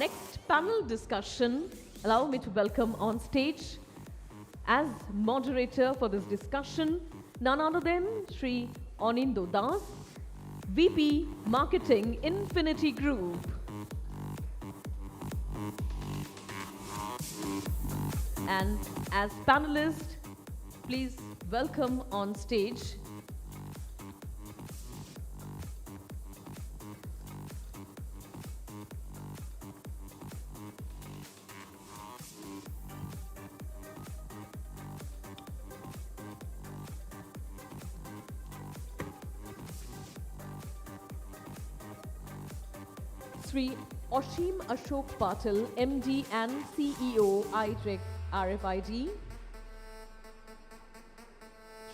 next panel discussion, allow me to welcome on stage as moderator for this discussion, none other than Sri Aninda Das, VP Marketing, Infinity Group. And as panelist, please welcome on stage Sri Ashim Ashok Patil, MD and CEO, i-TEK RFID.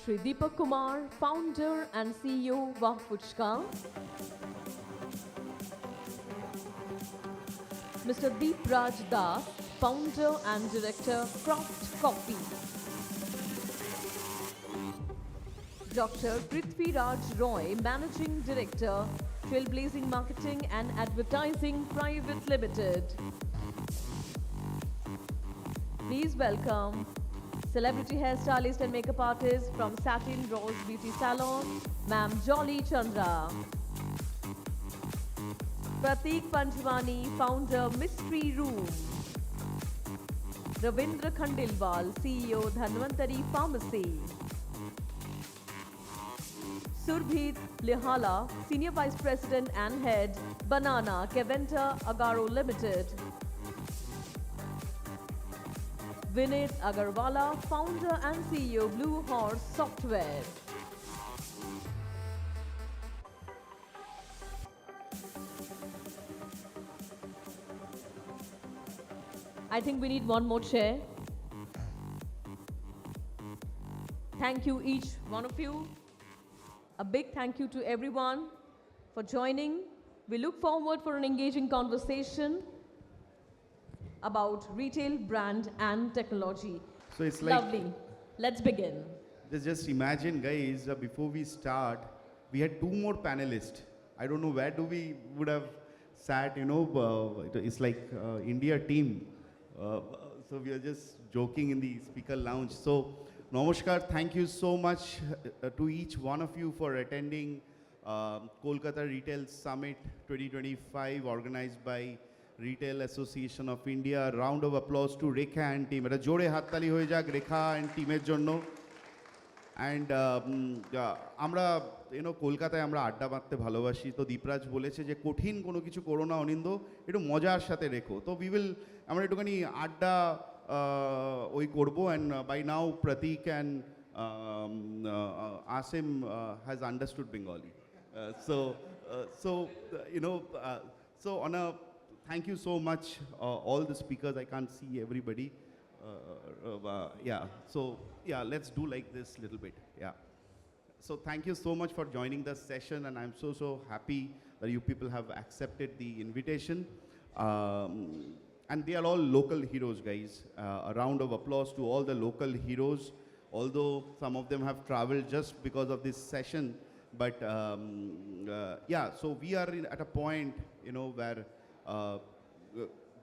Sri Deepak Kumar, founder and CEO, Puchka. Mr. Dipraj Das, founder and director, Craft Coffee. Dr. Prithviraj Roy, managing director, Trailblazing Marketing and Advertising Private Limited. Please welcome celebrity hairstylist and makeup artist from Satin Rose Beauty Salon, Ma'am Jolly Chanda. Pratik Panchwani, founder, Mystery Room. Ravindra Khandilwal, CEO, Dhanvantari Pharmacy. Surbhit Lihala, Senior Vice President and Head, Banana, Keventa Agaro Limited. Vinit Agarwala, founder and CEO, Blue Horse Software. I think we need one more chair. Thank you each one of you. A big thank you to everyone for joining. We look forward for an engaging conversation about retail, brand and technology. So it's like lovely. Let's begin. Just imagine, guys, before we start, we had 2 more panelists. I don't know where we would have sat, it's like India team. So we are just joking in the speaker lounge. So Namaskar, thank you so much to each one of you for attending Kolkata Retail Summit 2025 organized by Retail Association of India. Round of applause to Rekha and team. Eta jore hattali hoye jak Rekha and team er jonno. And আমরা কলকাতায় আমরা আড্ডা মারতে ভালোবাসি, তো দীপরাজ বলেছে যে কঠিন কোনো কিছু করো না অনিন্দ, একটু মজার সাথে রেখো, তো আমরা একটুখানি আড্ডা ওই করবো। And by now Pratik and Ashim has understood Bengali. So on a thank you so much all the speakers. I can't see everybody. Let's do like this little bit. So thank you so much for joining the session, and I'm so happy that you people have accepted the invitation. And they are all local heroes, guys. A round of applause to all the local heroes, although some of them have traveled just because of this session. But so we are at a point, where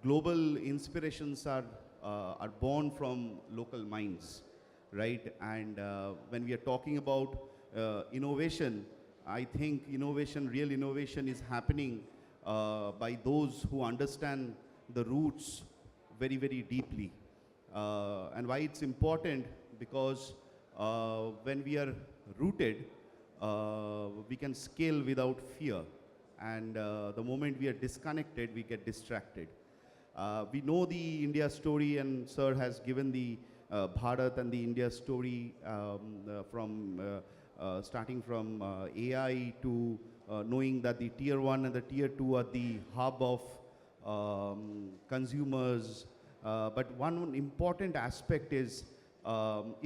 global inspirations are born from local minds, right? And when we are talking about innovation, I think real innovation is happening by those who understand the roots very, very deeply. And why it's important, because when we are rooted, we can scale without fear. And the moment we are disconnected, we get distracted. We know the India story, and Sir has given the Bharat and the India story from starting from AI to knowing that the tier 1 and the tier 2 are the hub of consumers. But one important aspect is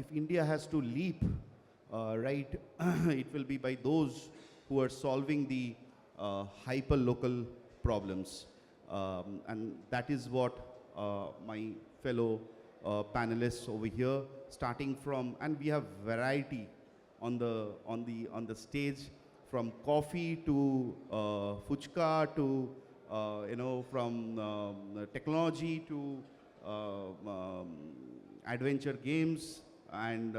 if India has to leap, right, it will be by those who are solving the hyper-local problems. And that is what my fellow panelists over here, starting from, and we have variety on the stage, from coffee to Puchka to from technology to adventure games and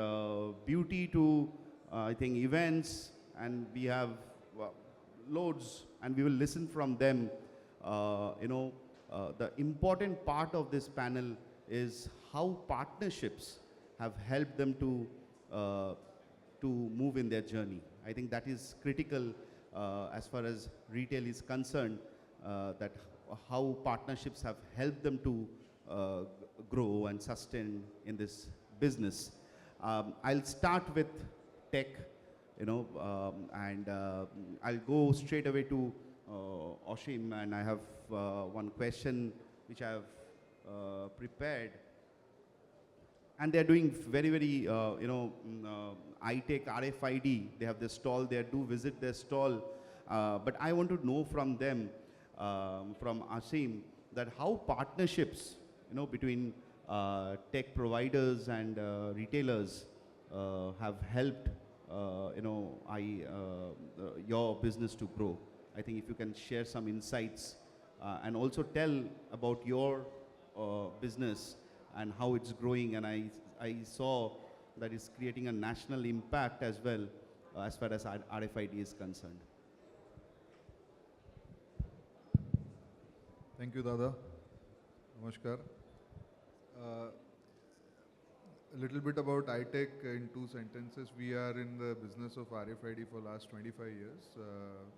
beauty to, I think, events, and we have loads, and we will listen from them. The important part of this panel is how partnerships have helped them to move in their journey. I think that is critical as far as retail is concerned, that how partnerships have helped them to grow and sustain in this business. I'll start with tech, and I'll go straight away to Ashim, and I have one question which I have prepared. And they're doing very, very, i-TEK, RFID. They have their stall there. Do visit their stall. But I want to know from them, from Ashim, that how partnerships, between tech providers and retailers have helped, your business to grow. I think if you can share some insights and also tell about your business and how it's growing, and I saw that it's creating a national impact as well, as far as RFID is concerned. Thank you, Dada. Namaskar. A little bit about i-TEK in 2 sentences. We are in the business of RFID for last 25 years.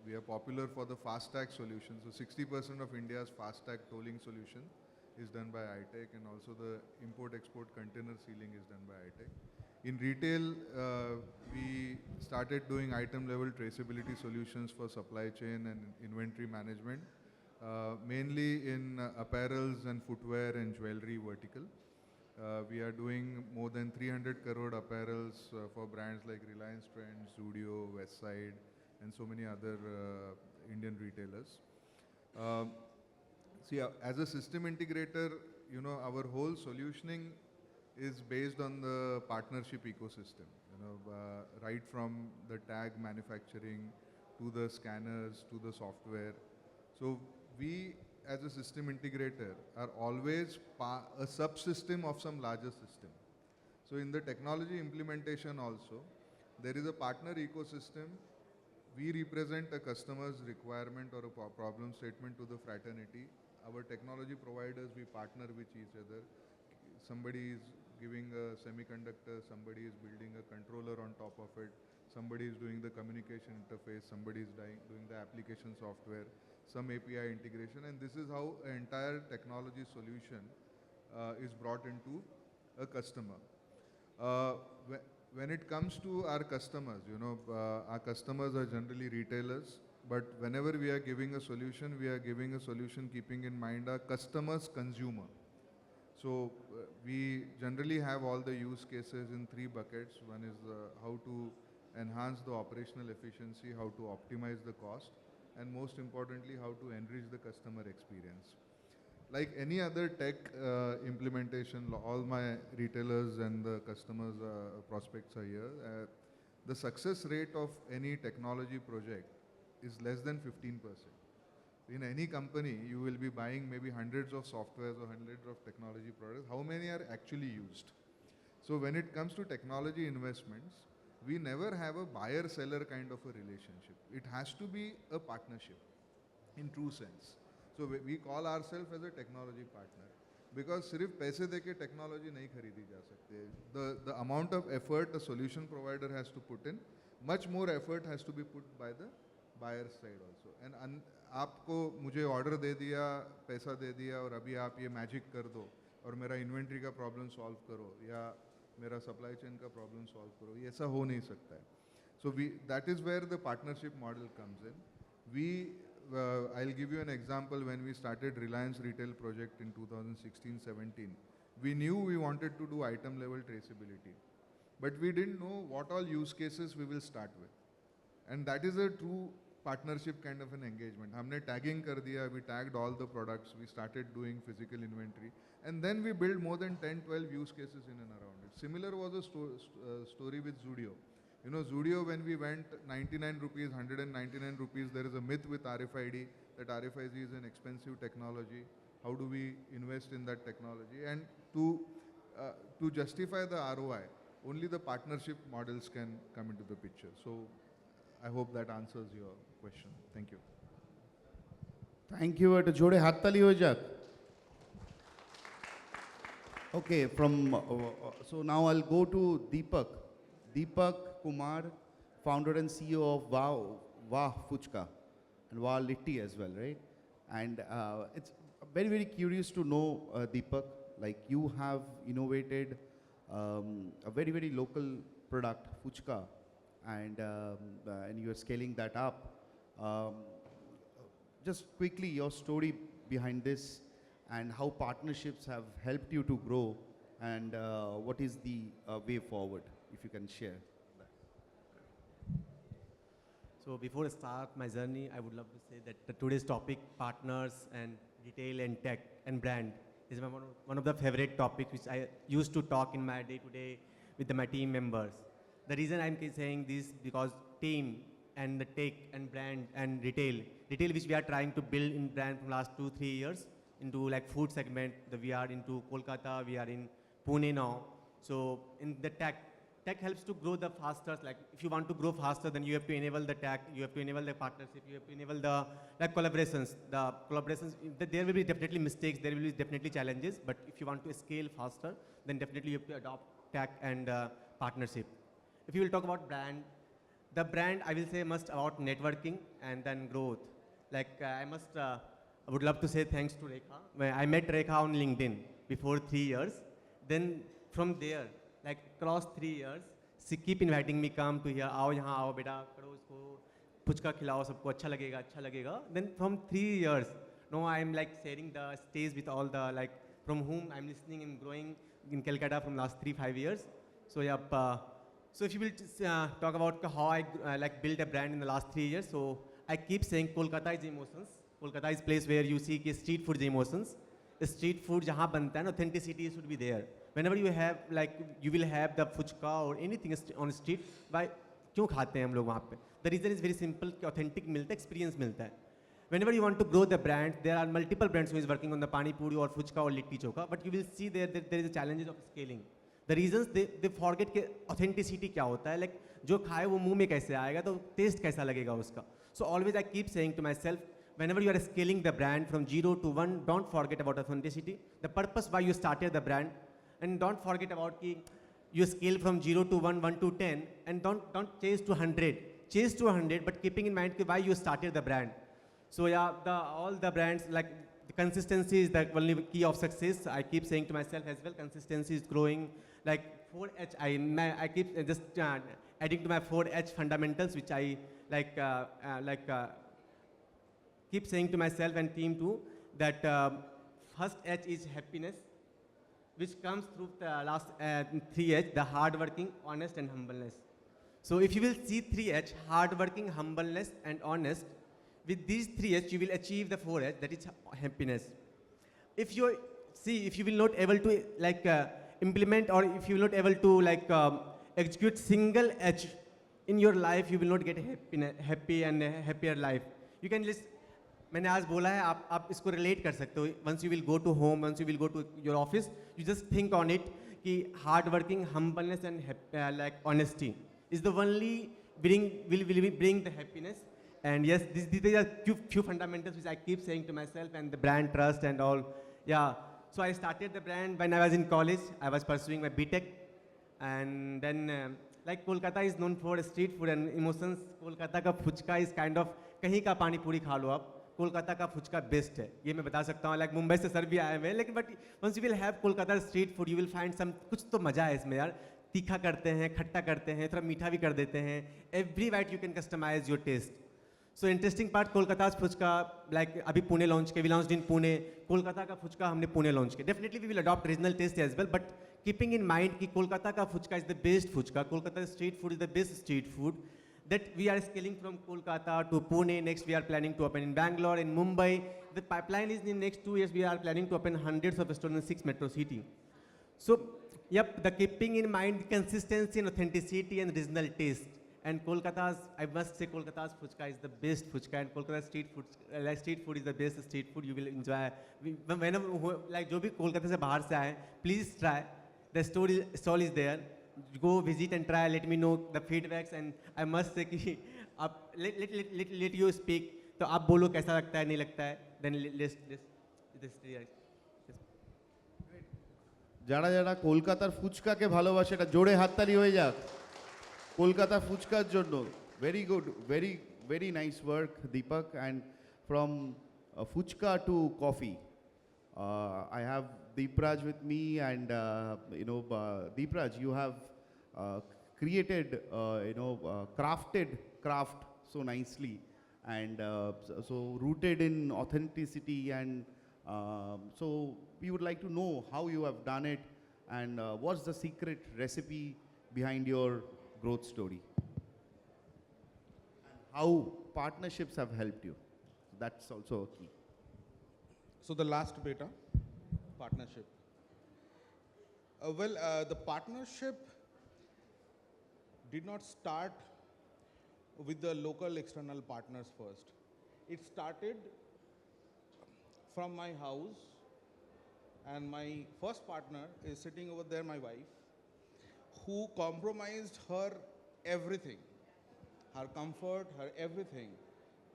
We are popular for the fast-tag solution. So 60% of India's fast-tag tolling solution is done by i-TEK, and also the import-export container sealing is done by i-TEK. In retail, we started doing item-level traceability solutions for supply chain and inventory management, mainly in apparels and footwear and jewelry vertical. We are doing more than 300 crore apparels for brands like Reliance Trends, Zudio, Westside, and so many other Indian retailers. See, as a system integrator, our whole solutioning is based on the partnership ecosystem. Right from the tag manufacturing to the scanners to the software. So we, as a system integrator, are always a subsystem of some larger system. So in the technology implementation also, there is a partner ecosystem. We represent a customer's requirement or a problem statement to the fraternity. Our technology providers, we partner with each other. Somebody is giving a semiconductor, somebody is building a controller on top of it, somebody is doing the communication interface, somebody is doing the application software, some API integration, and this is how an entire technology solution is brought into a customer. When it comes to our customers, our customers are generally retailers, but whenever we are giving a solution, we are giving a solution keeping in mind our customer's consumer. So we generally have all the use cases in 3 buckets. One is how to enhance the operational efficiency, how to optimize the cost, and most importantly, how to enrich the customer experience. Like any other tech implementation, all my retailers and the customers, prospects are here. The success rate of any technology project is less than 15%. In any company, you will be buying maybe hundreds of softwares or hundreds of technology products. How many are actually used? So when it comes to technology investments, we never have a buyer-seller kind of a relationship. It has to be a partnership in true sense. So we call ourselves as a technology partner because सिर्फ पैसे देके technology नहीं खरीदी जा सकते. The amount of effort a solution provider has to put in, much more effort has to be put by the buyer side also. And आपको मुझे order दे दिया, पैसा दे दिया और अभी आप ये magic कर दो और मेरा inventory का problem solve करो या मेरा supply chain का problem solve करो, ये ऐसा हो नहीं सकता है. So that is where the partnership model comes in. I'll give you an example. When we started Reliance Retail project in 2016-17, we knew we wanted to do item level traceability, but we didn't know what all use cases we will start with. And that is a true partnership kind of an engagement. हमने tagging कर दिया, we tagged all the products, we started doing physical inventory, and then we built more than 10-12 use cases in and around it. Similar was a story with Zudio. Zudio, when we went 99 rupees, 199 rupees, there is a myth with RFID that RFID is an expensive technology. How do we invest in that technology? And to justify the ROI, only the partnership models can come into the picture. So I hope that answers your question. Thank you. Thank you. At jode hath tali ho jaat. Okay, so now I'll go to Deepak. Deepak Kumar, founder and CEO of Wah Puchka and Wah Litti as well, right? And it's very, very curious to know, Deepak, like you have innovated a very, very local product, Puchka, and you are scaling that up. Just quickly, your story behind this and how partnerships have helped you to grow, and what is the way forward, if you can share that. So before I start my journey, I would love to say that today's topic, partners and retail and tech and brand, is one of the favorite topics which I used to talk in my day-to-day with my team members. The reason I'm saying this because team and the tech and brand and retail which we are trying to build in brand from last 2-3 years into like food segment. We are into Kolkata, we are in Pune now. So in the tech helps to grow the faster. Like if you want to grow faster, then you have to enable the tech, you have to enable the partnership, you have to enable the collaborations. The collaborations, there will be definitely mistakes, there will be definitely challenges, but if you want to scale faster, then definitely you have to adopt tech and partnership. If you will talk about brand, the brand I will say must about networking and then growth. Like I would love to say thanks to Rekha. I met Rekha on LinkedIn before 3 years. Then from there, like across 3 years, she keep inviting me, come to here, आओ यहाँ आओ बेटा, करो इसको, पुचका खिलाओ सबको, अच्छा लगेगा. Then from 3 years, now I'm like sharing the stage with all the like from whom I'm listening and growing in Kolkata from last 3-5 years. So yeah, so if you will talk about how I like build a brand in the last 3 years, so I keep saying Kolkata is emotions. Kolkata is place where you see कि street food is emotions. Street food जहाँ बनता है, authenticity should be there. Whenever you have like you will have the puchka or anything on street, why क्यों खाते हैं हम लोग वहाँ पे? The reason is very simple, कि authentic मिलता है, experience मिलता है. Whenever you want to grow the brand, there are multiple brands who is working on the pani puri or puchka or litti choka, but you will see there is a challenge of scaling. The reasons they forget कि authenticity क्या होता है, like जो खाए वो मुंह में कैसे आएगा, तो taste कैसा लगेगा उसका. So always I keep saying to myself, whenever you are scaling the brand from 0 to 1, don't forget about authenticity. The purpose why you started the brand, and don't forget about कि you scale from 0 to 1, 1 to 10, and don't chase to 100. Chase to 100, but keeping in mind why you started the brand. So yeah, all the brands like the consistency is the only key of success. I keep saying to myself as well, consistency is growing. Like 4H, I keep just adding to my 4H fundamentals, which I keep saying to myself and team too, that first H is happiness, which comes through the last 3H, the hardworking, honest and humbleness. So if you will see 3H, hardworking, humbleness and honest, with these 3H you will achieve the 4H, that is happiness. If you will not able to like implement, or if you will not able to like execute single H in your life, you will not get happy and happier life. You can list, मैंने आज बोला है, आप इसको relate कर सकते हो. Once you will go to home, once you will go to your office, you just think on it कि hard working, humbleness and like honesty is the only will bring the happiness. And yes, these are few fundamentals which I keep saying to myself, and the brand trust and all. Yeah, so I started the brand when I was in college. I was pursuing my B.TEK, and then like Kolkata is known for street food and emotions. Kolkata का puchka is kind of कहीं का पानी पूरी खा लो आप, कोलकाता का puchka best है, ये मैं बता सकता हूँ. लाइक मुंबई से सर भी आए हुए हैं, लेकिन but once you will have Kolkata street food, you will find some, कुछ तो मजा है इसमें यार. तीखा करते हैं, खट्टा करते हैं, थोड़ा मीठा भी कर देते हैं. Every bite you can customize your taste. So interesting part, Kolkata puchka like अभी पुणे लॉन्च के, we launch in Pune. Kolkata का पुचका हमने पुणे लॉन्च किया. Definitely we will adopt regional taste as well, but keeping in mind कि कोलकाता का puchka is the best puchka, Kolkata street food is the best street food. That we are scaling from Kolkata to Pune. Next we are planning to open in Bangalore, in Mumbai. The pipeline is in next 2 years we are planning to open hundreds of stores in 6 metro city. So, yep, the keeping in mind consistency and authenticity and regional taste. And Kolkata's, I must say, Kolkata's Puchka is the best Puchka, and Kolkata street food is the best street food you will enjoy. Whenever, like, जो भी कोलकाता से बाहर से आए, please try. The stall is there. Go visit and try. Let me know the feedbacks, and I must say कि आप let you speak. तो आप बोलो कैसा लगता है, नहीं लगता है. Then let's যারা যারা কলকাতার ফুচকাকে ভালোবাসে এটা জোরে হাততালি হয়ে যাক কলকাতা ফুচকার জন্য very good very nice work Deepak and from fuchka to coffee I have Dipraj with me and Dipraj you have created crafted craft so nicely and so rooted in authenticity and so we would like to know how you have done it and what's the secret recipe behind your growth story and how partnerships have helped you. That's also a key. So the last beta, partnership. The partnership did not start with the local external partners first. It started from my house, and my first partner is sitting over there, my wife, who compromised her everything, her comfort, her everything,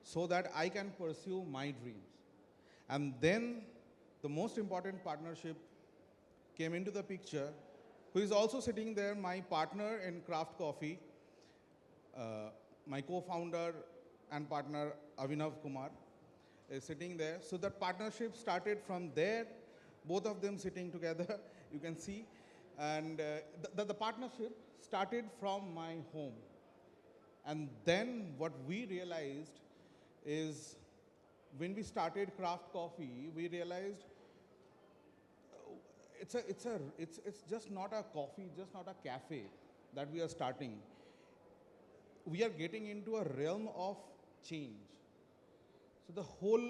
so that I can pursue my dreams. And then the most important partnership came into the picture, who is also sitting there, my partner in craft coffee, my co-founder and partner Avinav Kumar is sitting there. So that partnership started from there, both of them sitting together, you can see. And the partnership started from my home. And then what we realized is when we started craft coffee, we realized it's just not a coffee, just not a cafe that we are starting. We are getting into a realm of change. So the whole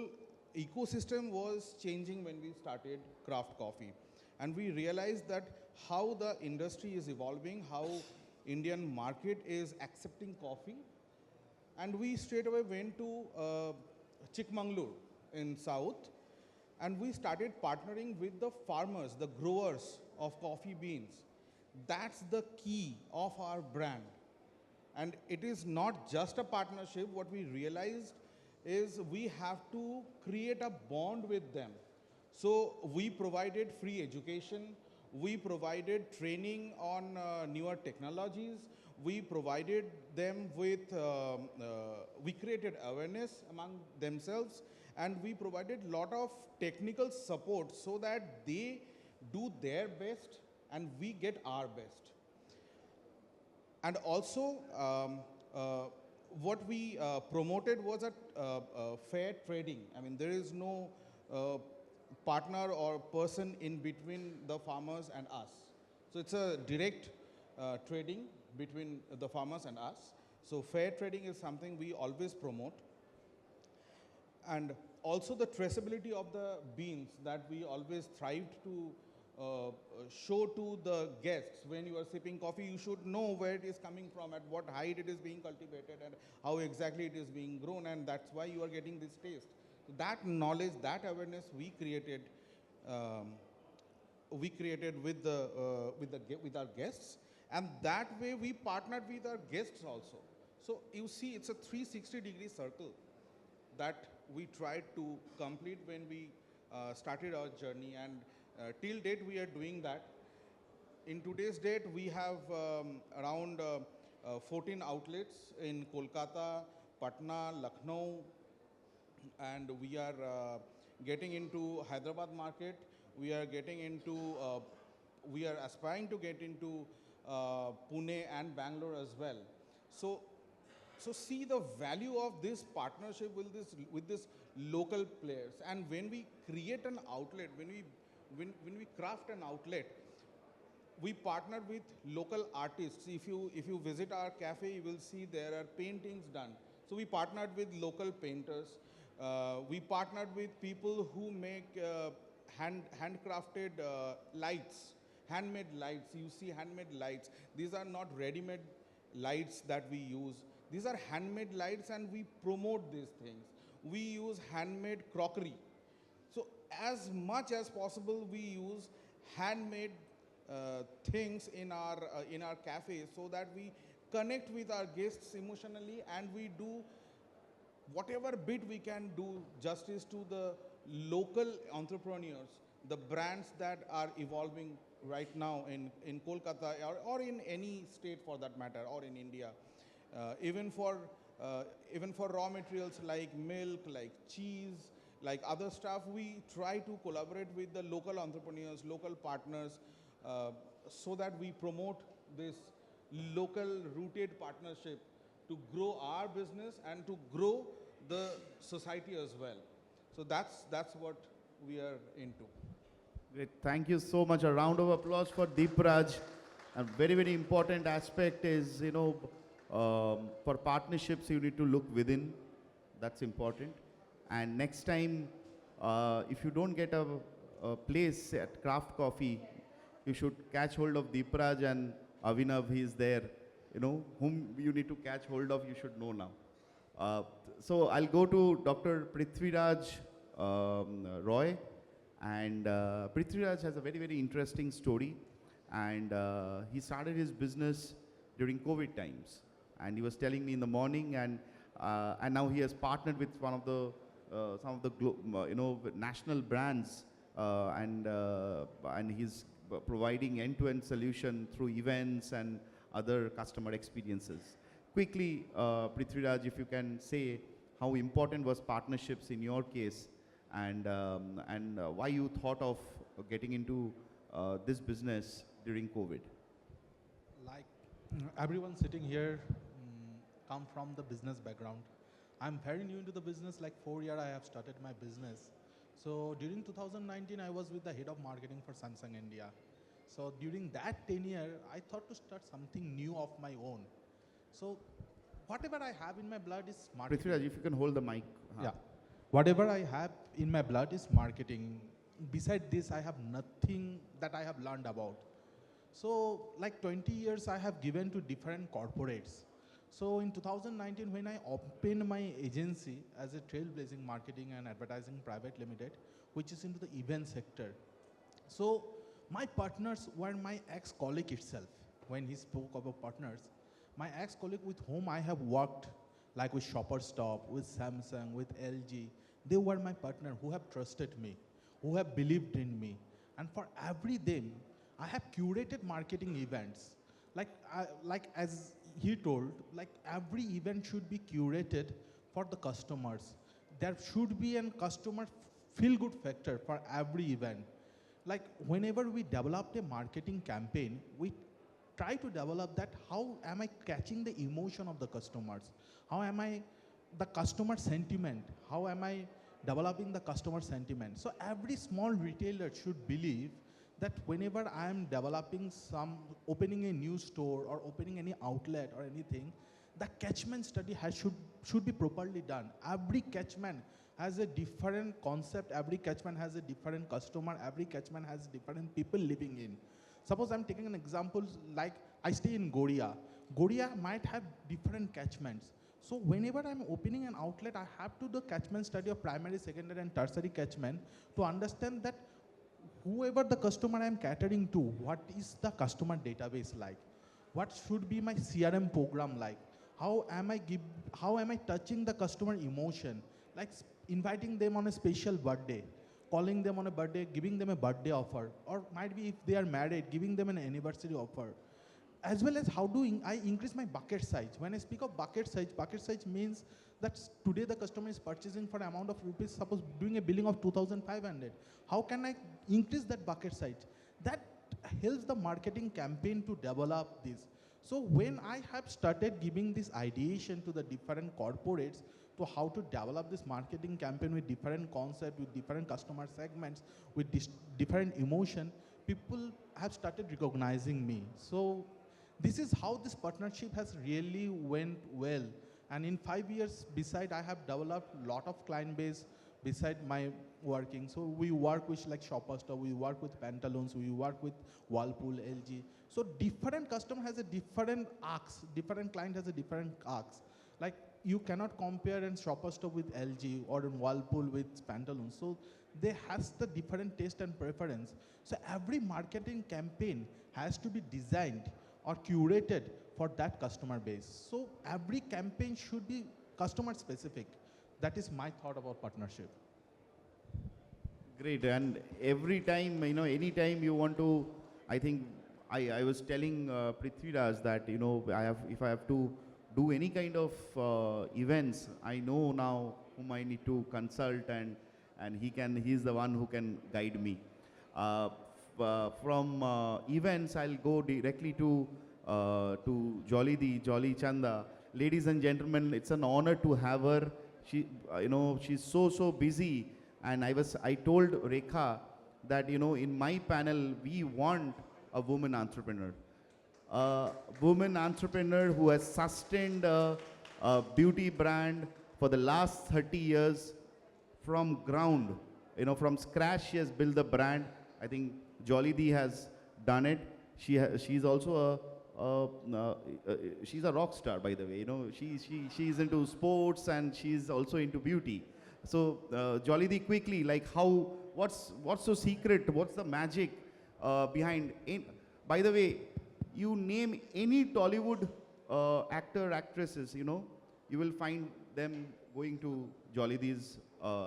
ecosystem was changing when we started craft coffee. And we realized that how the industry is evolving, how Indian market is accepting coffee. And we straight away went to Chikmagalur in South, and we started partnering with the farmers, the growers of coffee beans. That's the key of our brand. And it is not just a partnership. What we realized is we have to create a bond with them. So we provided free education, we provided training on newer technologies, we provided them with, we created awareness among themselves, and we provided lot of technical support so that they do their best and we get our best. And also, what we promoted was a fair trading. I mean, there is no partner or person in between the farmers and us. So it's a direct trading between the farmers and us. So fair trading is something we always promote. And also the traceability of the beans that we always strived to show to the guests. When you are sipping coffee, you should know where it is coming from, at what height it is being cultivated, and how exactly it is being grown, and that's why you are getting this taste. That knowledge, that awareness we created with our guests, and that way we partnered with our guests also. So you see, it's a 360-degree circle that we tried to complete when we started our journey, and till date we are doing that. In today's date, we have around 14 outlets in Kolkata, Patna, Lucknow, and we are getting into Hyderabad market. We are getting into, we are aspiring to get into Pune and Bangalore as well. So see the value of this partnership with this local players. And when we create an outlet, when we craft an outlet, we partner with local artists. If you visit our cafe, you will see there are paintings done. So we partnered with local painters. We partnered with people who make handcrafted lights, handmade lights. You see handmade lights. These are not ready-made lights that we use. These are handmade lights and we promote these things. We use handmade crockery. So as much as possible, we use handmade things in our cafes so that we connect with our guests emotionally, and we do whatever bit we can do justice to the local entrepreneurs, the brands that are evolving right now in Kolkata, or in any state for that matter, or in India. Even for raw materials like milk, like cheese, like other stuff, we try to collaborate with the local entrepreneurs, local partners, so that we promote this local rooted partnership to grow our business and to grow the society as well. So that's what we are into. Great. Thank you so much. A round of applause for Dipraj. A very, very important aspect is, for partnerships, you need to look within. That's important. And next time, if you don't get a place at Craft Coffee, you should catch hold of Dipraj and Avinav. He is there. Whom you need to catch hold of, you should know now. So I'll go to Dr. Prithviraj Roy. And Prithviraj has a very, very interesting story. And he started his business during COVID times. And he was telling me in the morning, and now he has partnered with one of the some of the national brands, and he's providing end-to-end solution through events and other customer experiences. Quickly, Prithviraj, if you can say how important was partnerships in your case, and why you thought of getting into this business during COVID. Like everyone sitting here come from the business background. I'm very new into the business, like 4 years I have started my business. So during 2019, I was with the head of marketing for Samsung India. So during that 10 years, I thought to start something new of my own. So whatever I have in my blood is marketing. Prithviraj, if you can hold the mic. Yeah. Whatever I have in my blood is marketing. Beside this, I have nothing that I have learned about. So like 20 years I have given to different corporates. So in 2019, when I opened my agency as a Trailblazing Marketing and Advertising Private Limited, which is into the event sector. So my partners were my ex-colleague itself. When he spoke about partners, my ex-colleague with whom I have worked, like with Shopper Stop, with Samsung, with LG, they were my partner who have trusted me, who have believed in me. And for every them, I have curated marketing events. Like as he told, like every event should be curated for the customers. There should be a customer feel-good factor for every event. Like whenever we developed a marketing campaign, we try to develop that how am I catching the emotion of the customers? How am I the customer sentiment? How am I developing the customer sentiment? So every small retailer should believe that whenever I am developing opening a new store or opening any outlet or anything, the catchment study should be properly done. Every catchment has a different concept, every catchment has a different customer, every catchment has different people living in. Suppose I'm taking an example, like I stay in Goria. Goria might have different catchments. So whenever I'm opening an outlet, I have to do catchment study of primary, secondary and tertiary catchment to understand that whoever the customer I'm catering to, what is the customer database like? What should be my CRM program like? How am I touching the customer emotion? Like inviting them on a special birthday, calling them on a birthday, giving them a birthday offer, or might be if they are married, giving them an anniversary offer. As well as how do I increase my bucket size? When I speak of bucket size means that today the customer is purchasing for an amount of rupees, suppose doing a billing of 2,500. How can I increase that bucket size? That helps the marketing campaign to develop this. So when I have started giving this ideation to the different corporates to how to develop this marketing campaign with different concepts, with different customer segments, with different emotion, people have started recognizing me. So this is how this partnership has really went well. And in 5 years, beside I have developed a lot of client base, beside my working. So we work with like Shopper Stop, we work with Pantaloons, we work with Whirlpool, LG. So different customer has a different asks, different client has a different asks. Like you cannot compare in Shopper Stop with LG or in Whirlpool with Pantaloons. So they has the different taste and preference. So every marketing campaign has to be designed or curated for that customer base. So every campaign should be customer specific. That is my thought about partnership. Great, and every time, anytime you want to, I think, I was telling Prithviraj that, if I have to do any kind of events, I know now whom I need to consult, and he's the one who can guide me. From events, I'll go directly to Jolly Chanda. Ladies and gentlemen, it's an honor to have her. She's so busy, and I told Rekha that, in my panel, we want a woman entrepreneur. A woman entrepreneur who has sustained a beauty brand for the last 30 years from ground. From scratch, she has built the brand. I think Jolly has done it. She's also she's a rock star, by the way. She's into sports and she's also into beauty. So Jolly, quickly, like what's so secret? What's the magic behind? By the way, you name any Tollywood actor, actresses, you will find them going to Jolly's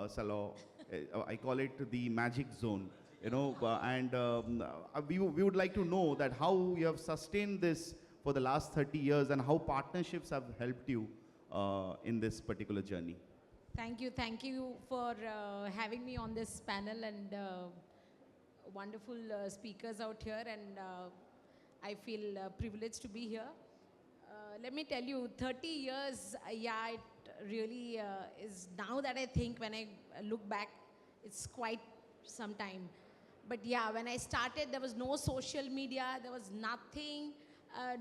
salon. I call it the magic zone. We would like to know that how you have sustained this for the last 30 years and how partnerships have helped you in this particular journey. Thank you for having me on this panel, and wonderful speakers out here, and I feel privileged to be here. Let me tell you, 30 years, yeah, it really is, now that I think, when I look back, it's quite some time. But yeah, when I started, there was no social media, there was nothing,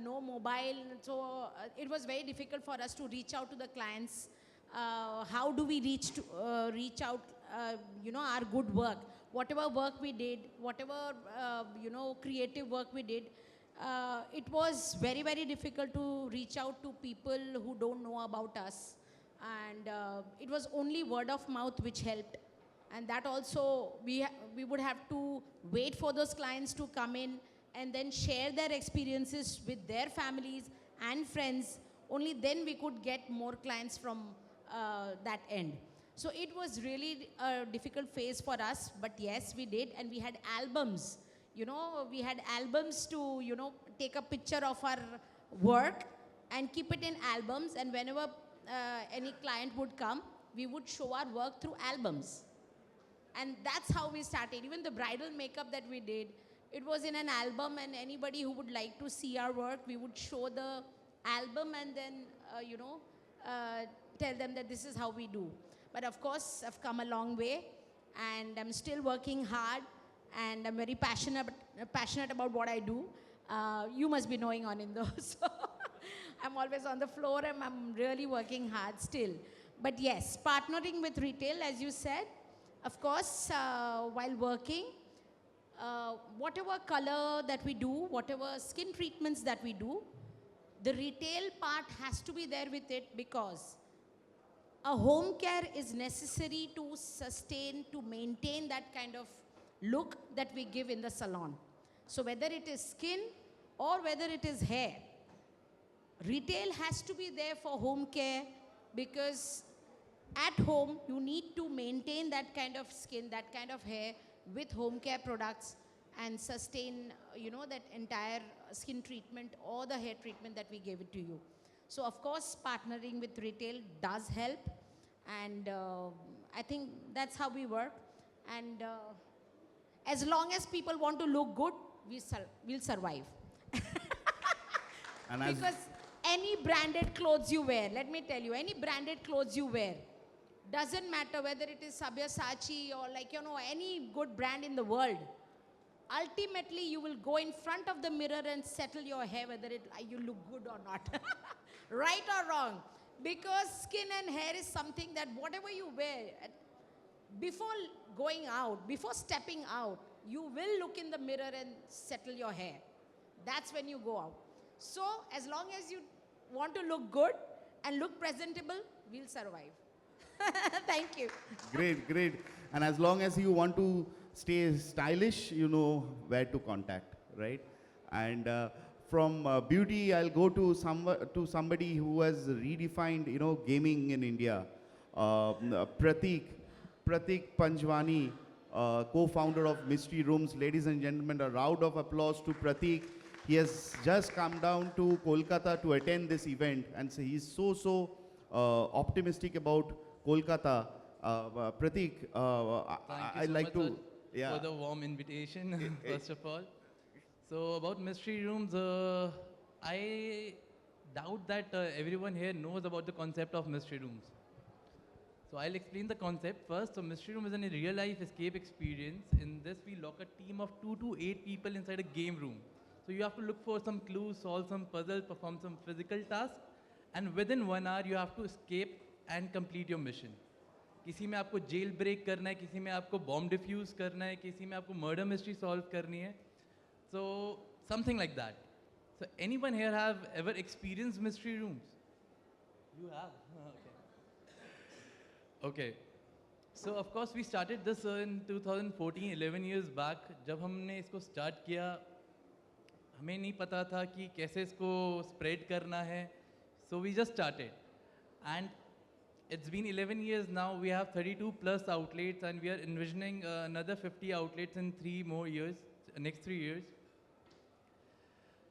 no mobile. So it was very difficult for us to reach out to the clients. How do we reach out, our good work? Whatever work we did, whatever, creative work we did, it was very, very difficult to reach out to people who don't know about us. And it was only word of mouth which helped. And that also, we would have to wait for those clients to come in and then share their experiences with their families and friends. Only then we could get more clients from that end. So it was really a difficult phase for us, but yes, we did. And we had albums. We had albums to, take a picture of our work and keep it in albums. And whenever any client would come, we would show our work through albums. And that's how we started. Even the bridal makeup that we did, it was in an album, and anybody who would like to see our work, we would show the album and then, tell them that this is how we do. But of course, I've come a long way, and I'm still working hard, and I'm very passionate about what I do. You must be knowing Aninda. So I'm always on the floor, and I'm really working hard still. But yes, partnering with retail, as you said, of course, while working, whatever color that we do, whatever skin treatments that we do, the retail part has to be there with it, because a home care is necessary to sustain, to maintain that kind of look that we give in the salon. So whether it is skin or whether it is hair, retail has to be there for home care, because at home, you need to maintain that kind of skin, that kind of hair with home care products and sustain, that entire skin treatment or the hair treatment that we gave it to you. So of course, partnering with retail does help. And I think that's how we work. And as long as people want to look good, we'll survive. Because any branded clothes you wear, let me tell you, any branded clothes you wear, doesn't matter whether it is Sabyasachi or any good brand in the world. Ultimately, you will go in front of the mirror and settle your hair whether you look good or not. Right or wrong. Because skin and hair is something that whatever you wear, before going out, before stepping out, you will look in the mirror and settle your hair. That's when you go out. So as long as you want to look good and look presentable, we'll survive. Thank you. Great, great. And as long as you want to stay stylish, you know where to contact, right? And from beauty, I'll go to somebody who has redefined, you know, gaming in India. Pratik Panjwani, co-founder of Mystery Rooms. Ladies and gentlemen, a round of applause to Pratik. He has just come down to Kolkata to attend this event, and so he's so optimistic about Kolkata. Pratik, Thank you I'd so like much, to, sir, for the warm invitation, first of all. So about mystery rooms, I doubt that everyone here knows about the concept of mystery rooms. So I'll explain the concept first. So mystery room is a real life escape experience. In this, we lock a team of 2 to 8 people inside a game room. So you have to look for some clues, solve some puzzles, perform some physical tasks, and within 1 hour you have to escape and complete your mission. किसी में आपको jail break करना है, किसी में आपको bomb defuse करना है, किसी में आपको murder mystery solve करनी है. So something like that. So anyone here have ever experienced mystery rooms? You have? Okay. So of course we started this in 2014, 11 years back. जब हमने इसको start किया, हमें नहीं पता था कि कैसे इसको spread करना है. So we just started. And it's been 11 years now. We have 32 plus outlets, and we are envisioning another 50 outlets in 3 more years, next 3 years.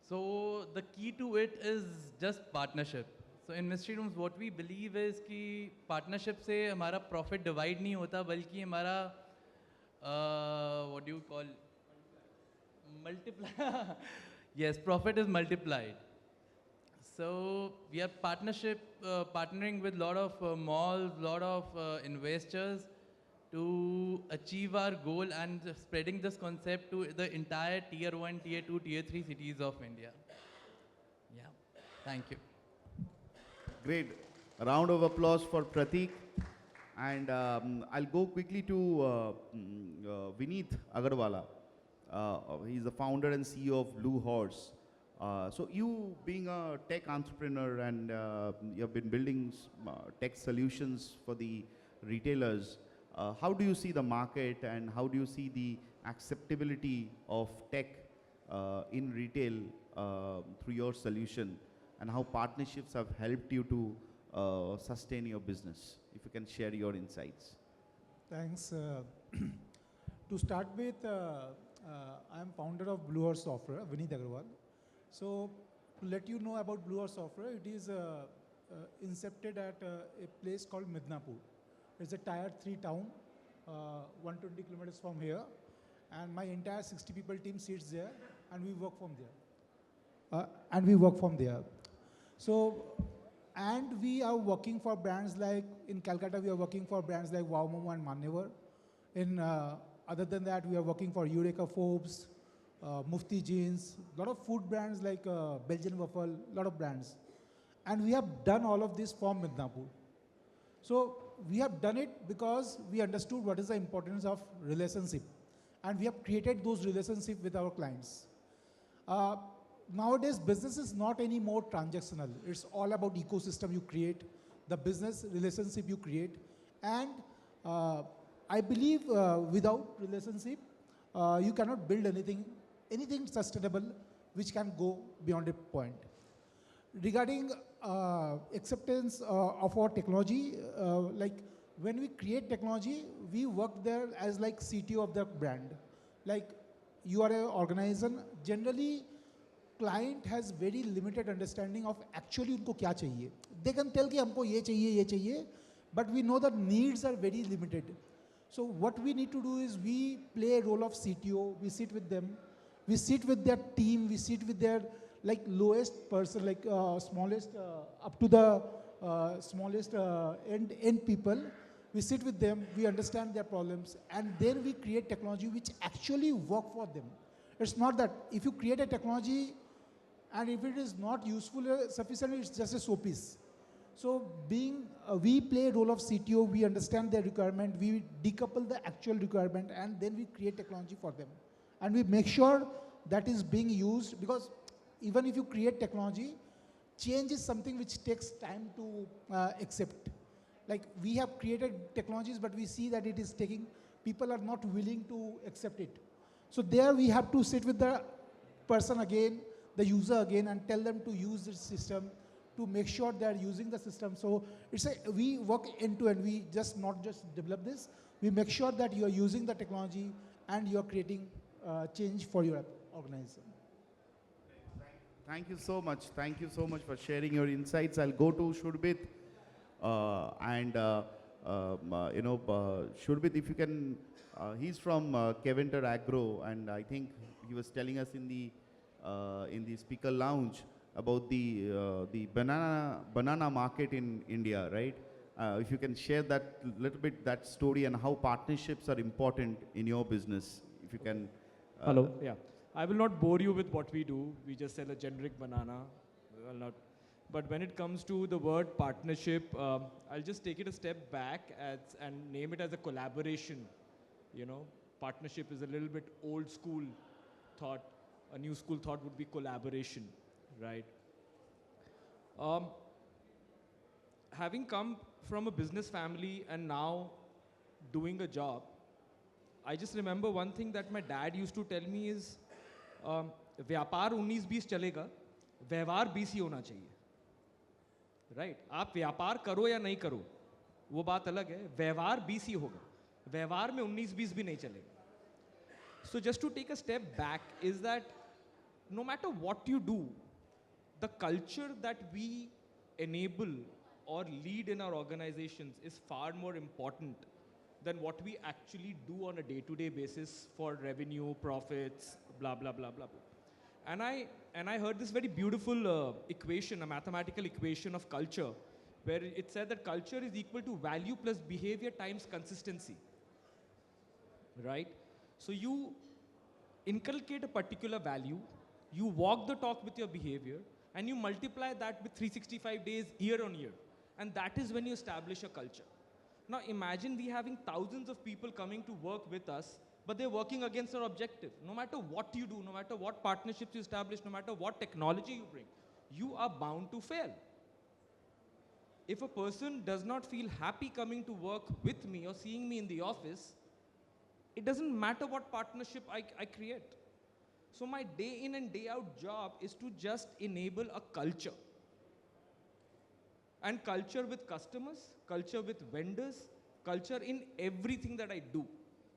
So the key to it is just partnership. So in mystery rooms, what we believe is कि partnership से हमारा profit divide नहीं होता, बल्कि हमारा what do you call multiply? Yes, profit is multiplied. So we are partnering with a lot of malls, lot of investors to achieve our goal and spreading this concept to the entire tier 1, tier 2, tier 3 cities of India. Yeah, thank you. Great. A round of applause for Pratik. And I'll go quickly to Vineet Agarwala. He's the founder and CEO of Blue Horse. So you being a tech entrepreneur and you have been building tech solutions for the retailers, how do you see the market and how do you see the acceptability of tech in retail through your solution, and how partnerships have helped you to sustain your business? If you can share your insights. Thanks. To start with, I am founder of Blue Horse Software, Vineet Agarwal. So to let you know about Blue Horse Software, it is incepted at a place called Midnapur. It's a tier 3 town, 120 kilometers from here. And my entire 60 people team sits there, and we work from there. So, and we are working for brands like, in Calcutta, we are working for brands like Wow Momo and Manyavar. In, other than that, we are working for Eureka Forbes, Mufti Jeans, a lot of food brands like Belgian Waffle, a lot of brands. And we have done all of this from Midnapur. So we have done it because we understood what is the importance of relationship. And we have created those relationships with our clients. Nowadays, business is not anymore transactional. It's all about ecosystem you create, the business relationship you create. And I believe without relationship, you cannot build anything sustainable which can go beyond a point. Regarding acceptance of our technology, like when we create technology, we work there as like CTO of the brand. Like you are an organization, generally client has very limited understanding of actually unko kya chahiye. They can tell ki humko ye chahiye, but we know that needs are very limited. So what we need to do is we play a role of CTO, we sit with them, we sit with their team, we sit with their like lowest person, like smallest, up to the smallest end people. We sit with them, we understand their problems, and then we create technology which actually work for them. It's not that if you create a technology and if it is not useful sufficiently, it's just a showpiece. So we play a role of CTO, we understand their requirement, we decouple the actual requirement, and then we create technology for them. And we make sure that is being used, because even if you create technology, change is something which takes time to accept. Like we have created technologies, but we see that it is taking, people are not willing to accept it. So there we have to sit with the person again, the user again, and tell them to use this system, to make sure they are using the system. So we work end to end. We not just develop this. We make sure that you are using the technology and you are creating change for your organization. Thank you so much. Thank you so much for sharing your insights. I'll go to Shurbit. Shurbit, if you can, he's from Keventer Agro, and I think he was telling us in the speaker lounge about the banana market in India, right? If you can share that little bit, that story, and how partnerships are important in your business, if you can. Hello, yeah. I will not bore you with what we do. We just sell a generic banana. But when it comes to the word partnership, I'll just take it a step back and name it as a collaboration. You know, partnership is a little bit old school thought. A new school thought would be collaboration, right? Having come from a business family and now doing a job, I just remember one thing that my dad used to tell me is, व्यापार 19-20 चलेगा, व्यवहार 20 ही होना चाहिए, right? आप व्यापार करो या नहीं करो, वो बात अलग है, व्यवहार 20 ही होगा, व्यवहार में 19-20 भी नहीं चलेगा. So just to take a step back is that no matter what you do, the culture that we enable or lead in our organizations is far more important than what we actually do on a day-to-day basis for revenue, profits, blah, blah, blah, blah, blah. And I heard this very beautiful equation, a mathematical equation of culture, where it said that culture is equal to value plus behavior times consistency, right? So you inculcate a particular value, you walk the talk with your behavior, and you multiply that with 365 days year on year. And that is when you establish a culture. Now imagine we having thousands of people coming to work with us, but they're working against our objective. No matter what you do, no matter what partnerships you establish, no matter what technology you bring, you are bound to fail. If a person does not feel happy coming to work with me or seeing me in the office, it doesn't matter what partnership I create. So my day in and day out job is to just enable a culture. And culture with customers, culture with vendors, culture in everything that I do.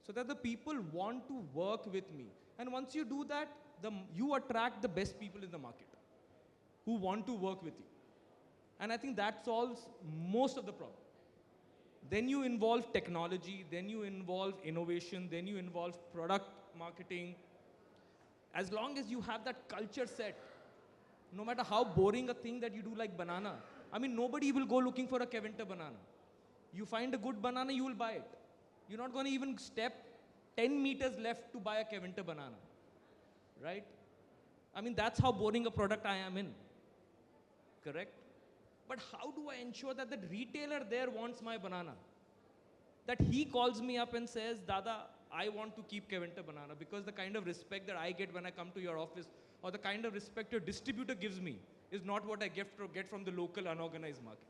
So that the people want to work with me. And once you do that, you attract the best people in the market who want to work with you. And I think that solves most of the problem. Then you involve technology, then you involve innovation, then you involve product marketing. As long as you have that culture set, no matter how boring a thing that you do like banana, I mean, nobody will go looking for a Keventer banana. You find a good banana, you will buy it. You're not going to even step 10 meters left to buy a Keventer banana, right? I mean, that's how boring a product I am in, correct? But how do I ensure that the retailer there wants my banana? That he calls me up and says, Dada, I want to keep Keventer banana, because the kind of respect that I get when I come to your office, or the kind of respect your distributor gives me, is not what I get from the local unorganized market.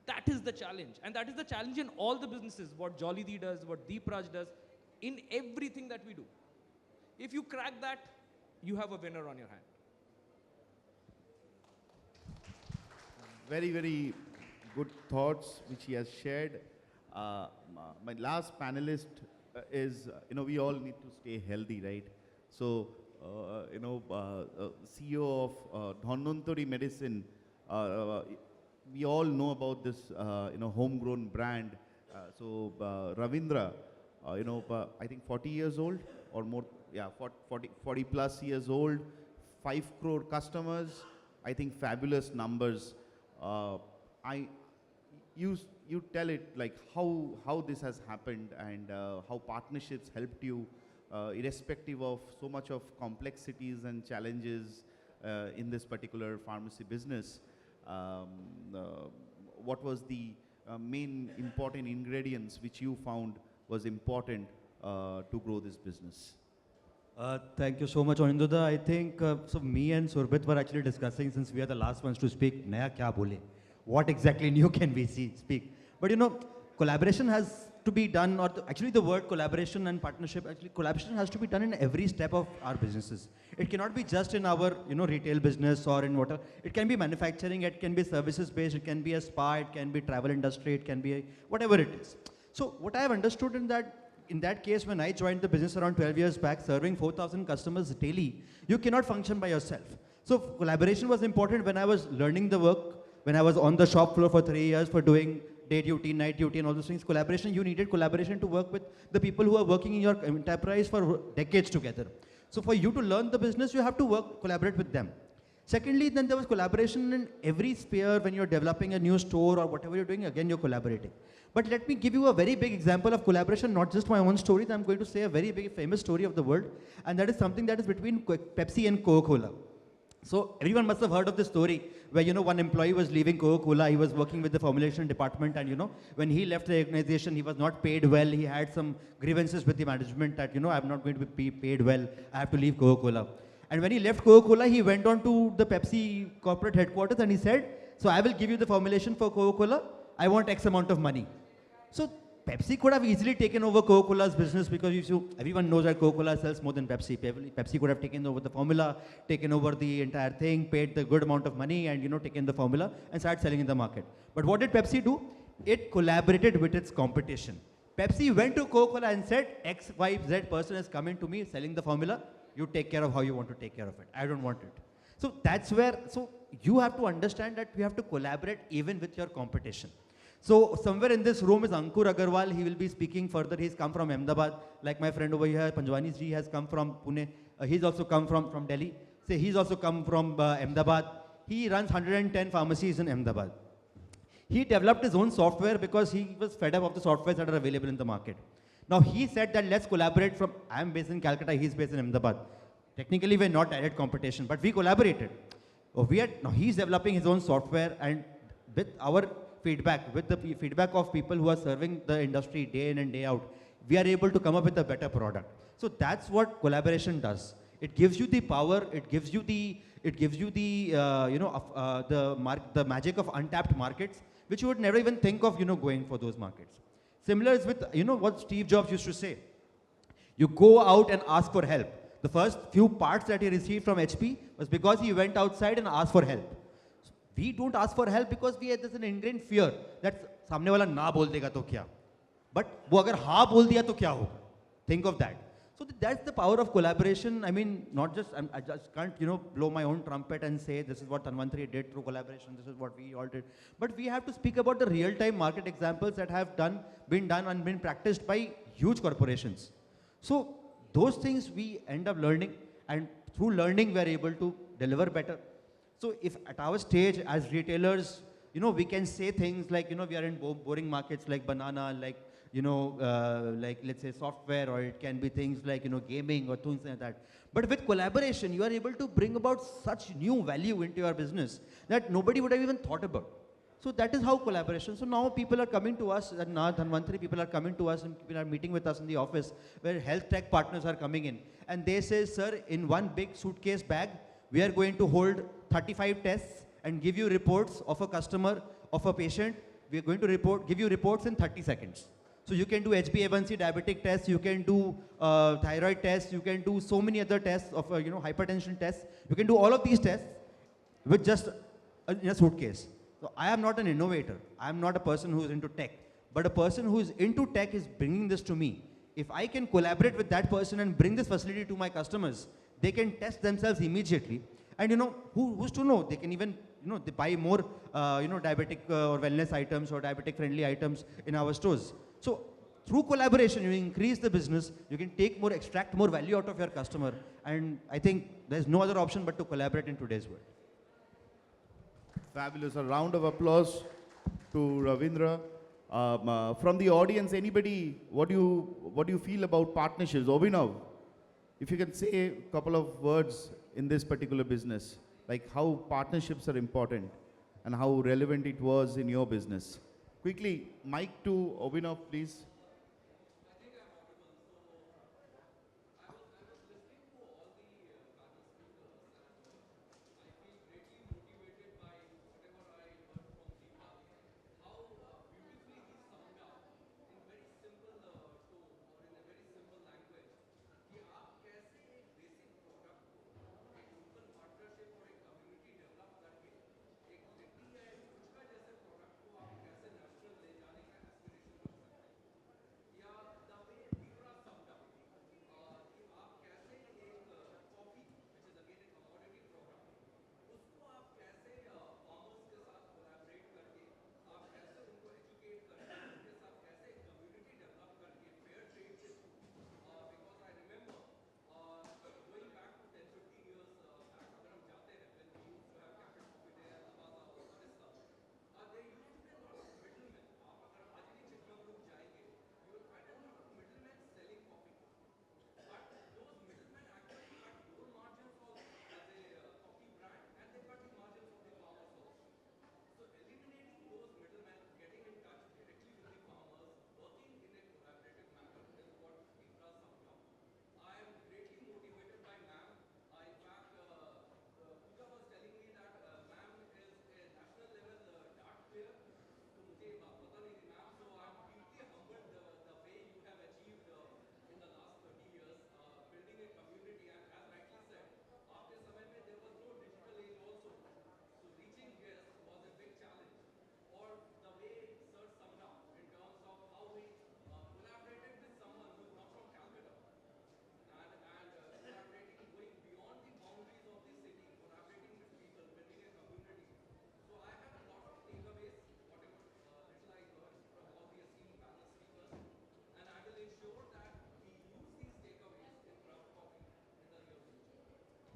That is the challenge. And that is the challenge in all the businesses, what Jolly does, what Dipraj does, in everything that we do. If you crack that, you have a winner on your hand. Very, very good thoughts which he has shared. My last panelist is, we all need to stay healthy, right? So, CEO of Dhanvantari Medicine, we all know about this, homegrown brand. Ravindra, I think 40 years old or more, 40 plus years old, 5 crore customers, I think fabulous numbers. You tell it like how this has happened and how partnerships helped you, irrespective of so much of complexities and challenges in this particular pharmacy business. what was the main important ingredients which you found was important to grow this business? Thank you so much, Aninda. I think, so me and Surbit were actually discussing, since we are the last ones to speak, Naya kya bole? What exactly new can we speak? But you know, collaboration has to be done, or actually the word collaboration and partnership, actually collaboration has to be done in every step of our businesses. It cannot be just in our, you know, retail business or in whatever. It can be manufacturing, it can be services based, it can be a spa, it can be travel industry, it can be whatever it is. So what I have understood in that case, when I joined the business around 12 years back, serving 4,000 customers daily, you cannot function by yourself. So collaboration was important when I was learning the work, when I was on the shop floor for 3 years for doing day duty, night duty and all those things. Collaboration, you needed collaboration to work with the people who are working in your enterprise for decades together. So for you to learn the business, you have to collaborate with them. Secondly, then there was collaboration in every sphere. When you're developing a new store or whatever you're doing, again, you're collaborating. But let me give you a very big example of collaboration, not just my own story. I'm going to say a very big famous story of the world, and that is something that is between Pepsi and Coca-Cola. So everyone must have heard of this story where, you know, one employee was leaving Coca-Cola. He was working with the formulation department, and, you know, when he left the organization, he was not paid well. He had some grievances with the management that, you know, I'm not going to be paid well. I have to leave Coca-Cola. And when he left Coca-Cola, he went on to the Pepsi corporate headquarters and he said, so I will give you the formulation for Coca-Cola. I want X amount of money. So Pepsi could have easily taken over Coca-Cola's business, because everyone knows that Coca-Cola sells more than Pepsi. Pepsi could have taken over the formula, taken over the entire thing, paid the good amount of money, and, you know, taken the formula and started selling in the market. But what did Pepsi do? It collaborated with its competition. Pepsi went to Coca-Cola and said, X, Y, Z person is coming to me selling the formula. You take care of how you want to take care of it. I don't want it. So that's where, so you have to understand that you have to collaborate even with your competition. So somewhere in this room is Ankur Agarwal. He will be speaking further. He's come from Ahmedabad. Like my friend over here, Panjwani ji, has come from Pune. He's also come from Delhi. So he's also come from Ahmedabad. He runs 110 pharmacies in Ahmedabad. He developed his own software because he was fed up of the softwares that are available in the market. Now he said that let's collaborate from, I'm based in Calcutta, he's based in Ahmedabad. Technically we're not direct competition, but we collaborated. Now he's developing his own software, and with our feedback, with the feedback of people who are serving the industry day in and day out, we are able to come up with a better product. So that's what collaboration does. It gives you the power, it gives you the the magic of untapped markets, which you would never even think of, you know, going for those markets. Similar is with, you know, what Steve Jobs used to say. You go out and ask for help. The first few parts that he received from HP was because he went outside and asked for help. We don't ask for help because there's an ingrained fear that सामने वाला ना बोल देगा तो क्या. But वो अगर हाँ बोल दिया तो क्या होगा? Think of that. So that's the power of collaboration. I mean, not just, I just can't, you know, blow my own trumpet and say this is what Tanvantri did through collaboration, this is what we all did. But we have to speak about the real-time market examples that have been done and been practiced by huge corporations. So those things we end up learning, and through learning we are able to deliver better. So if at our stage as retailers, you know, we can say things like, you know, we are in boring markets like banana, like, you know, like let's say software, or it can be things like, you know, gaming or things like that. But with collaboration, you are able to bring about such new value into your business that nobody would have even thought about. So that is how collaboration. So now people are coming to us, and now Dhanvantri people are coming to us and people are meeting with us in the office where health tech partners are coming in. And they say, sir, in one big suitcase bag, we are going to hold 35 tests and give you reports of a customer, of a patient. We are going to give you reports in 30 seconds. So you can do HbA1c diabetic tests, you can do thyroid tests, you can do so many other tests of you know, hypertension tests. You can do all of these tests with just in a suitcase. So I am not an innovator. I am not a person who is into tech. But a person who is into tech is bringing this to me. If I can collaborate with that person and bring this facility to my customers, they can test themselves immediately. And you know, who's to know? They can even, you know, they buy more you know, diabetic or wellness items or diabetic friendly items in our stores. So through collaboration, you increase the business, you can extract more value out of your customer. And I think there's no other option but to collaborate in today's world. Fabulous. A round of applause to Ravindra. From the audience, anybody, what do you feel about partnerships? Obhinav, if you can say a couple of words in this particular business, like how partnerships are important. and how relevant it was in your business. Quickly, mic to Abhinav, please.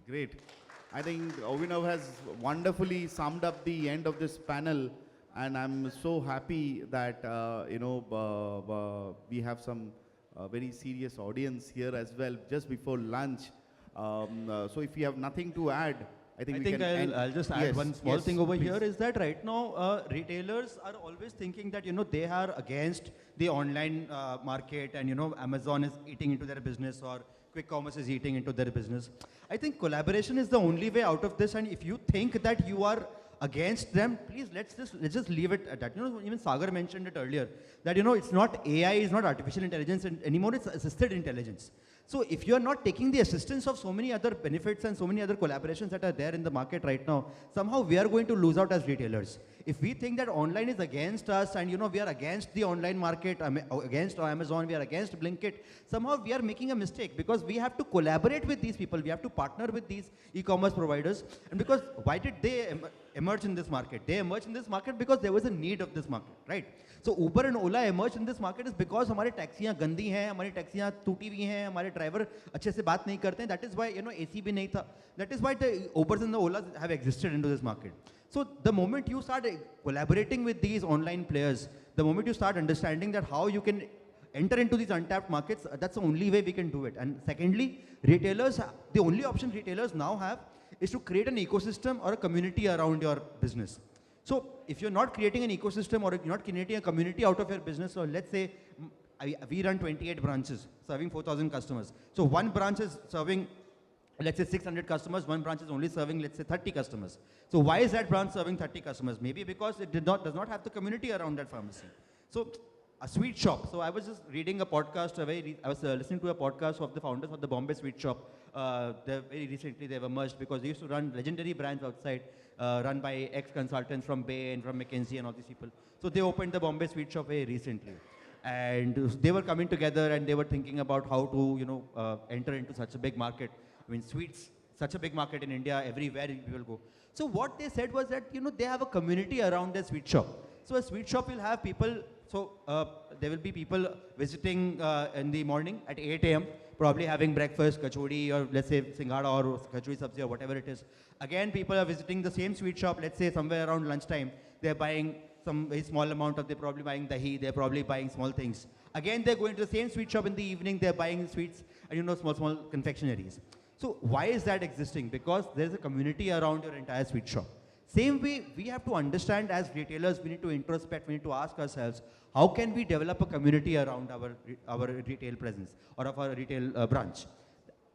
Great. I think Abhinav has wonderfully summed up the end of this panel, and I'm so happy that we have some very serious audience here as well just before lunch. So if you have nothing to add, I think I'll just add one small thing over here is that right now retailers are always thinking that they are against the online market, and Amazon is eating into their business, or quick commerce is eating into their business. I think collaboration is the only way out of this, and if you think that you are against them, please let's just leave it at that. Even Sagar mentioned it earlier that it's not AI, it's not artificial intelligence anymore, it's assisted intelligence. So if you are not taking the assistance of so many other benefits and so many other collaborations that are there in the market right now, somehow we are going to lose out as retailers. If we think that online is against us, and we are against the online market, against Amazon, we are against Blinkit, somehow we are making a mistake, because we have to collaborate with these people, we have to partner with these e-commerce providers. And because why did they emerge in this market? They emerged in this market because there was a need of this market, right? So Uber and Ola emerged in this market is because हमारे टैक्सियाँ गंदी हैं, हमारी टैक्सियाँ टूटी हुई हैं, हमारे driver अच्छे से बात नहीं करते हैं. That is why AC भी नहीं था. That is why the Ubers and the Olas have existed into this market. So the moment you start collaborating with these online players, the moment you start understanding that how you can enter into these untapped markets, that's the only way we can do it. And secondly, retailers, the only option retailers now have is to create an ecosystem or a community around your business. So if you're not creating an ecosystem or you're not creating a community out of your business, so let's say we run 28 branches serving 4,000 customers. So one branch is serving, let's say 600 customers, one branch is only serving, let's say 30 customers. So why is that branch serving 30 customers? Maybe because it does not have the community around that pharmacy. So a sweet shop. So I was just reading a podcast, I was listening to a podcast of the founders of the Bombay Sweet Shop. Very recently they've emerged because they used to run legendary brands outside, run by ex-consultants from Bay and from McKinsey and all these people. So they opened the Bombay Sweet Shop very recently. And they were coming together and they were thinking about how to enter into such a big market. I mean, sweets, such a big market in India, everywhere people go. So what they said was that, they have a community around their sweet shop. So a sweet shop will have people, so there will be people visiting in the morning at 8 a.m., probably having breakfast, kachori, or let's say singhada or kachori sabzi or whatever it is. Again, people are visiting the same sweet shop, let's say somewhere around lunchtime. They're buying some very small amount of, they're probably buying dahi, they're probably buying small things. Again, they're going to the same sweet shop in the evening, they're buying sweets and small confectionaries. So why is that existing? Because there's a community around your entire sweet shop. Same way, we have to understand as retailers, we need to introspect, we need to ask ourselves, how can we develop a community around our retail presence or of our retail branch?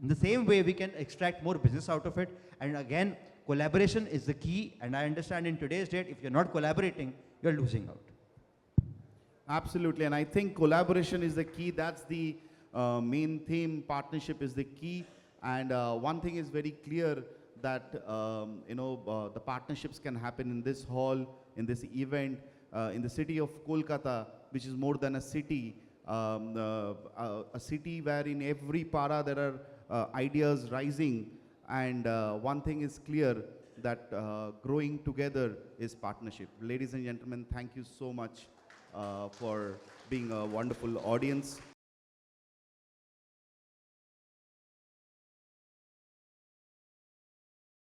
In the same way, we can extract more business out of it. And again, collaboration is the key. And I understand in today's date, if you're not collaborating, you're losing out. Absolutely, and I think collaboration is the key. That's the main theme. Partnership is the key. And one thing is very clear that the partnerships can happen in this hall, in this event, in the city of Kolkata, which is more than a city, a city where in every para there are ideas rising. And one thing is clear, that growing together is partnership. Ladies and gentlemen, thank you so much for being a wonderful audience.